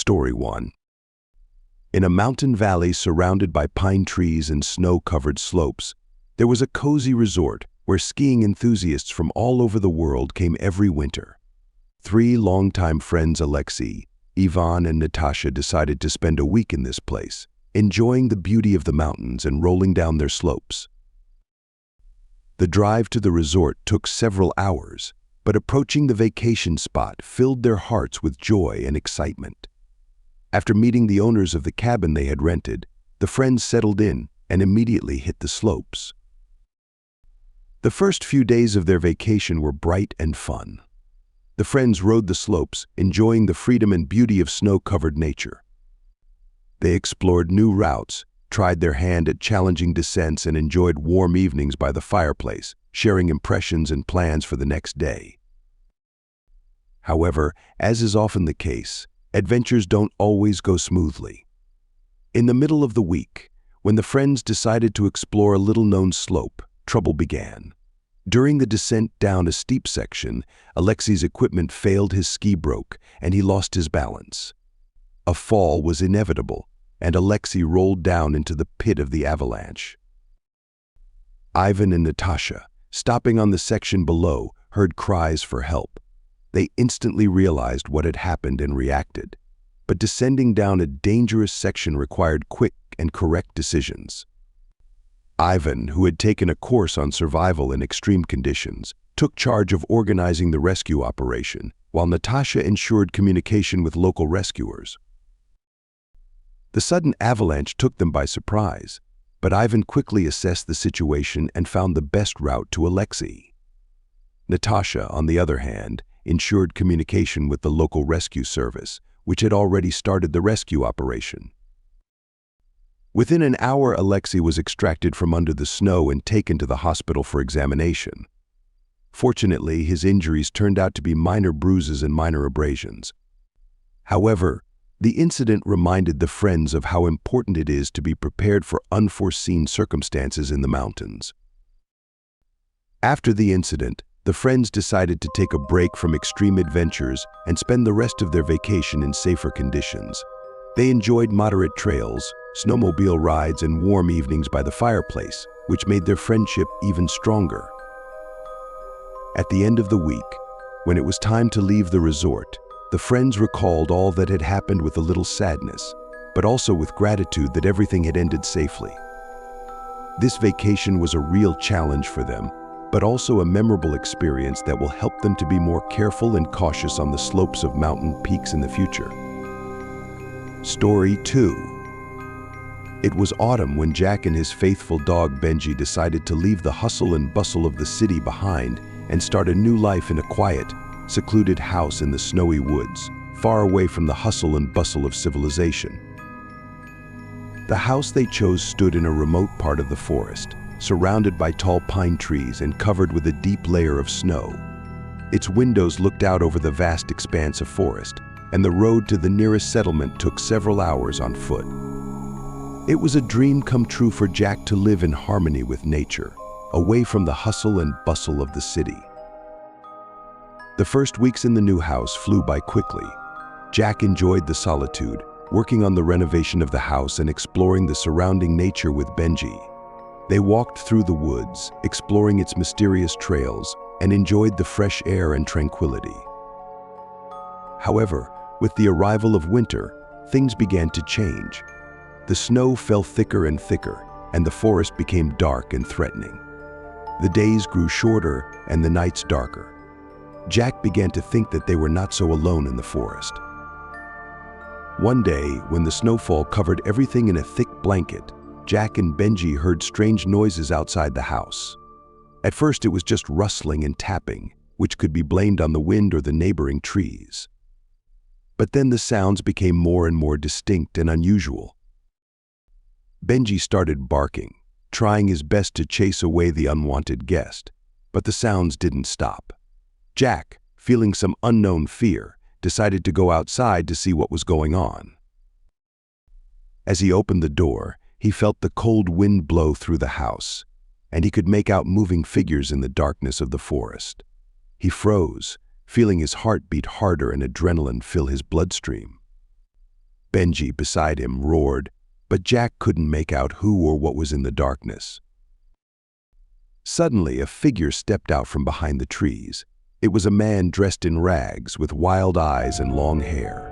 Story 1. In a mountain valley surrounded by pine trees and snow-covered slopes, there was a cozy resort where skiing enthusiasts from all over the world came every winter. Three longtime friends, Alexei, Ivan, and Natasha, decided to spend a week in this place, enjoying the beauty of the mountains and rolling down their slopes. The drive to the resort took several hours, but approaching the vacation spot filled their hearts with joy and excitement. After meeting the owners of the cabin they had rented, the friends settled in and immediately hit the slopes. The first few days of their vacation were bright and fun. The friends rode the slopes, enjoying the freedom and beauty of snow-covered nature. They explored new routes, tried their hand at challenging descents, and enjoyed warm evenings by the fireplace, sharing impressions and plans for the next day. However, as is often the case, adventures don't always go smoothly. In the middle of the week, when the friends decided to explore a little-known slope, trouble began. During the descent down a steep section, Alexei's equipment failed, his ski broke, and he lost his balance. A fall was inevitable, and Alexei rolled down into the pit of the avalanche. Ivan and Natasha, stopping on the section below, heard cries for help. They instantly realized what had happened and reacted. But descending down a dangerous section required quick and correct decisions. Ivan, who had taken a course on survival in extreme conditions, took charge of organizing the rescue operation, while Natasha ensured communication with local rescuers. The sudden avalanche took them by surprise, but Ivan quickly assessed the situation and found the best route to Alexei. Natasha, on the other hand, ensured communication with the local rescue service, which had already started the rescue operation. Within an hour, Alexei was extracted from under the snow and taken to the hospital for examination. Fortunately, his injuries turned out to be minor bruises and minor abrasions. However, the incident reminded the friends of how important it is to be prepared for unforeseen circumstances in the mountains. After the incident, the friends decided to take a break from extreme adventures and spend the rest of their vacation in safer conditions. They enjoyed moderate trails, snowmobile rides, and warm evenings by the fireplace, which made their friendship even stronger. At the end of the week, when it was time to leave the resort, the friends recalled all that had happened with a little sadness, but also with gratitude that everything had ended safely. This vacation was a real challenge for them, but also a memorable experience that will help them to be more careful and cautious on the slopes of mountain peaks in the future. Story 2. It was autumn when Jack and his faithful dog Benji decided to leave the hustle and bustle of the city behind and start a new life in a quiet, secluded house in the snowy woods, far away from the hustle and bustle of civilization. The house they chose stood in a remote part of the forest, surrounded by tall pine trees and covered with a deep layer of snow. Its windows looked out over the vast expanse of forest, and the road to the nearest settlement took several hours on foot. It was a dream come true for Jack to live in harmony with nature, away from the hustle and bustle of the city. The first weeks in the new house flew by quickly. Jack enjoyed the solitude, working on the renovation of the house and exploring the surrounding nature with Benji. They walked through the woods, exploring its mysterious trails, and enjoyed the fresh air and tranquility. However, with the arrival of winter, things began to change. The snow fell thicker and thicker, and the forest became dark and threatening. The days grew shorter and the nights darker. Jack began to think that they were not so alone in the forest. One day, when the snowfall covered everything in a thick blanket, Jack and Benji heard strange noises outside the house. At first, it was just rustling and tapping, which could be blamed on the wind or the neighboring trees. But then the sounds became more and more distinct and unusual. Benji started barking, trying his best to chase away the unwanted guest, but the sounds didn't stop. Jack, feeling some unknown fear, decided to go outside to see what was going on. As he opened the door, he felt the cold wind blow through the house, and he could make out moving figures in the darkness of the forest. He froze, feeling his heart beat harder and adrenaline fill his bloodstream. Benji, beside him, roared, but Jack couldn't make out who or what was in the darkness. Suddenly, a figure stepped out from behind the trees. It was a man dressed in rags, with wild eyes and long hair.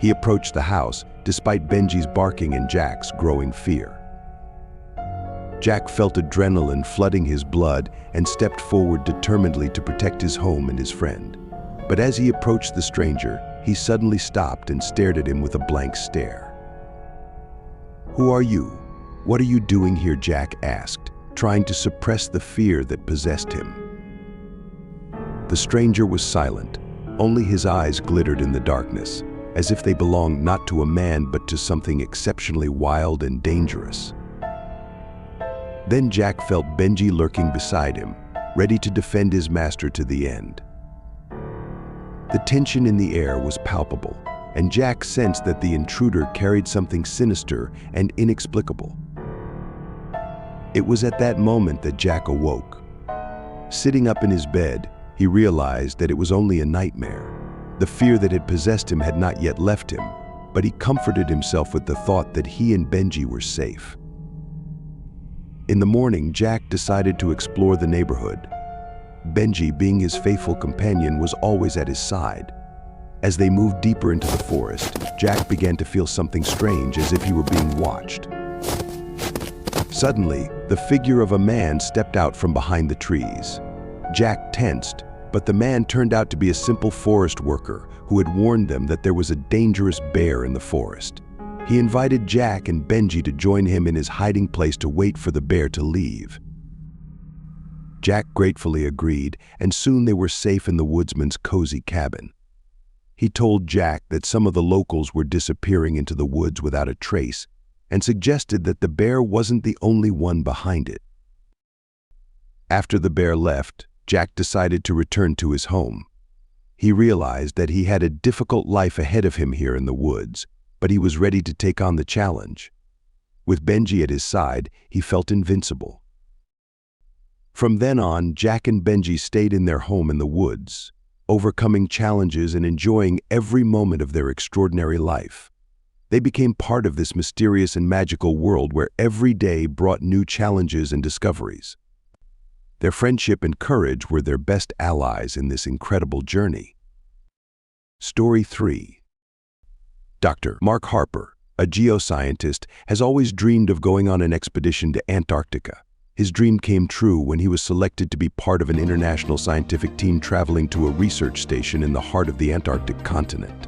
He approached the house, despite Benji's barking and Jack's growing fear. Jack felt adrenaline flooding his blood and stepped forward determinedly to protect his home and his friend. But as he approached the stranger, he suddenly stopped and stared at him with a blank stare. "Who are you? What are you doing here?" Jack asked, trying to suppress the fear that possessed him. The stranger was silent. Only his eyes glittered in the darkness, as if they belonged not to a man but to something exceptionally wild and dangerous. Then Jack felt Benji lurking beside him, ready to defend his master to the end. The tension in the air was palpable, and Jack sensed that the intruder carried something sinister and inexplicable. It was at that moment that Jack awoke. Sitting up in his bed, he realized that it was only a nightmare. The fear that had possessed him had not yet left him, but he comforted himself with the thought that he and Benji were safe. In the morning, Jack decided to explore the neighborhood. Benji, being his faithful companion, was always at his side. As they moved deeper into the forest, Jack began to feel something strange, as if he were being watched. Suddenly, the figure of a man stepped out from behind the trees. Jack tensed, but the man turned out to be a simple forest worker who had warned them that there was a dangerous bear in the forest. He invited Jack and Benji to join him in his hiding place to wait for the bear to leave. Jack gratefully agreed, and soon they were safe in the woodsman's cozy cabin. He told Jack that some of the locals were disappearing into the woods without a trace, and suggested that the bear wasn't the only one behind it. After the bear left, Jack decided to return to his home. He realized that he had a difficult life ahead of him here in the woods, but he was ready to take on the challenge. With Benji at his side, he felt invincible. From then on, Jack and Benji stayed in their home in the woods, overcoming challenges and enjoying every moment of their extraordinary life. They became part of this mysterious and magical world where every day brought new challenges and discoveries. Their friendship and courage were their best allies in this incredible journey. Story 3. Dr. Mark Harper, a geoscientist, has always dreamed of going on an expedition to Antarctica. His dream came true when he was selected to be part of an international scientific team traveling to a research station in the heart of the Antarctic continent.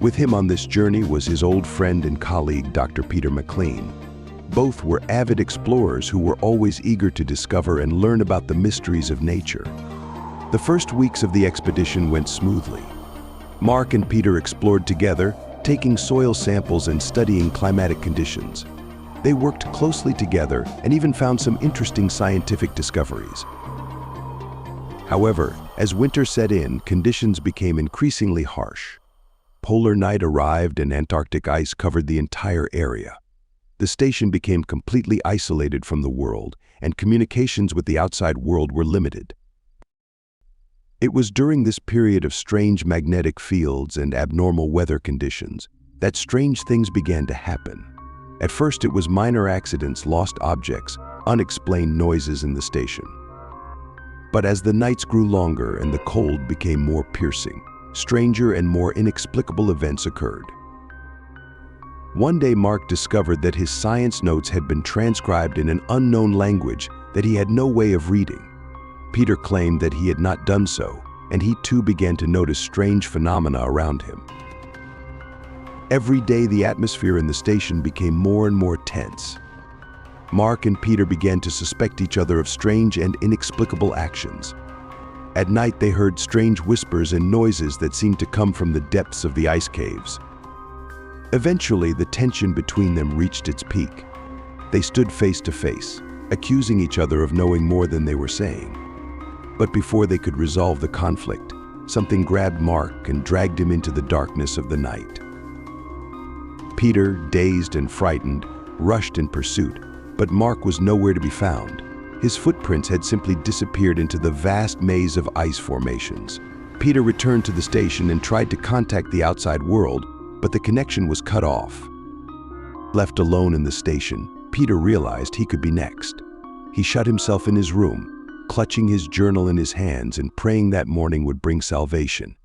With him on this journey was his old friend and colleague, Dr. Peter McLean. Both were avid explorers who were always eager to discover and learn about the mysteries of nature. The first weeks of the expedition went smoothly. Mark and Peter explored together, taking soil samples and studying climatic conditions. They worked closely together and even found some interesting scientific discoveries. However, as winter set in, conditions became increasingly harsh. Polar night arrived and Antarctic ice covered the entire area. The station became completely isolated from the world, and communications with the outside world were limited. It was during this period of strange magnetic fields and abnormal weather conditions that strange things began to happen. At first, it was minor accidents, lost objects, unexplained noises in the station. But as the nights grew longer and the cold became more piercing, stranger and more inexplicable events occurred. One day, Mark discovered that his science notes had been transcribed in an unknown language that he had no way of reading. Peter claimed that he had not done so, and he too began to notice strange phenomena around him. Every day, the atmosphere in the station became more and more tense. Mark and Peter began to suspect each other of strange and inexplicable actions. At night, they heard strange whispers and noises that seemed to come from the depths of the ice caves. Eventually, the tension between them reached its peak. They stood face to face, accusing each other of knowing more than they were saying. But before they could resolve the conflict, something grabbed Mark and dragged him into the darkness of the night. Peter, dazed and frightened, rushed in pursuit, but Mark was nowhere to be found. His footprints had simply disappeared into the vast maze of ice formations. Peter returned to the station and tried to contact the outside world, but the connection was cut off. Left alone in the station, Peter realized he could be next. He shut himself in his room, clutching his journal in his hands and praying that morning would bring salvation.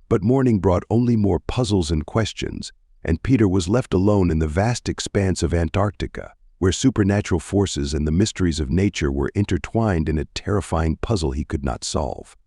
But morning brought only more puzzles and questions, and Peter was left alone in the vast expanse of Antarctica, where supernatural forces and the mysteries of nature were intertwined in a terrifying puzzle he could not solve.